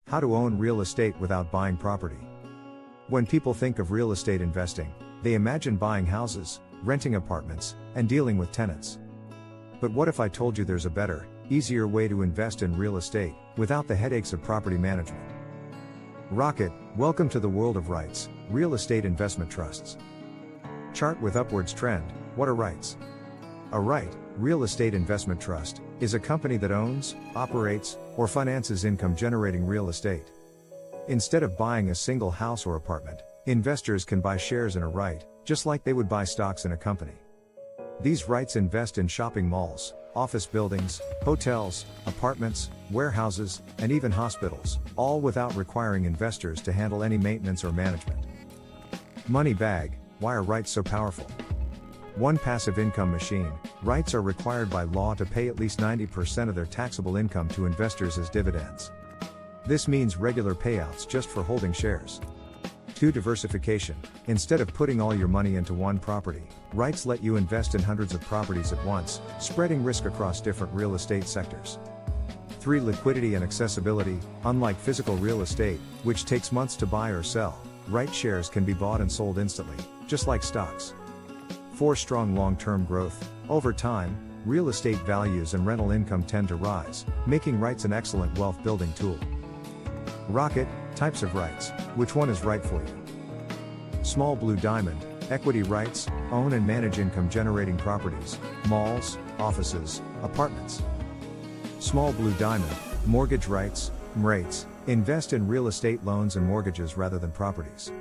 How to own real estate without buying property. When people think of real estate investing, they imagine buying houses, renting apartments, and dealing with tenants. But what if I told you there's a better, easier way to invest in real estate, without the headaches of property management? Rocket, welcome to the world of REITs, real estate investment trusts. Chart with upwards trend. What are REITs? A REIT, real estate investment trust, is a company that owns, operates, or finances income-generating real estate. Instead of buying a single house or apartment, investors can buy shares in a REIT, just like they would buy stocks in a company. These REITs invest in shopping malls, office buildings, hotels, apartments, warehouses, and even hospitals, all without requiring investors to handle any maintenance or management. Money bag. Why are REITs so powerful? One passive income machine, REITs are required by law to pay at least 90% of their taxable income to investors as dividends. This means regular payouts just for holding shares. 2. Diversification. Instead of putting all your money into one property, REITs let you invest in hundreds of properties at once, spreading risk across different real estate sectors. 3. Liquidity and accessibility. Unlike physical real estate, which takes months to buy or sell, REIT shares can be bought and sold instantly, just like stocks. 4. Strong long-term growth. Over time, real estate values and rental income tend to rise, making REITs an excellent wealth-building tool. Rocket, types of REITs. Which one is right for you? Small blue diamond, equity REITs, own and manage income-generating properties, malls, offices, apartments. Small blue diamond, mortgage REITs, MREITs, invest in real estate loans and mortgages rather than properties.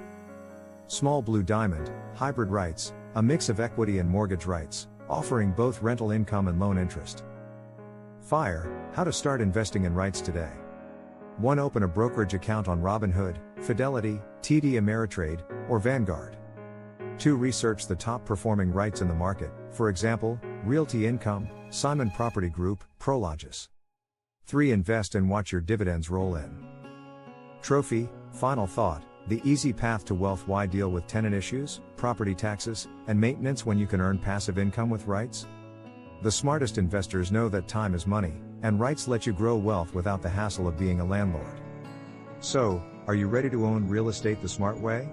Small blue diamond, hybrid REITs, a mix of equity and mortgage REITs, offering both rental income and loan interest. Fire, how to start investing in REITs today. 1. Open a brokerage account on Robinhood, Fidelity, TD Ameritrade, or Vanguard. 2. Research the top performing REITs in the market, for example, Realty Income, Simon Property Group, Prologis. 3. Invest and watch your dividends roll in. Trophy, final thought, the easy path to wealth. Why deal with tenant issues, property taxes, and maintenance when you can earn passive income with REITs? The smartest investors know that time is money, and REITs let you grow wealth without the hassle of being a landlord. So, are you ready to own real estate the smart way?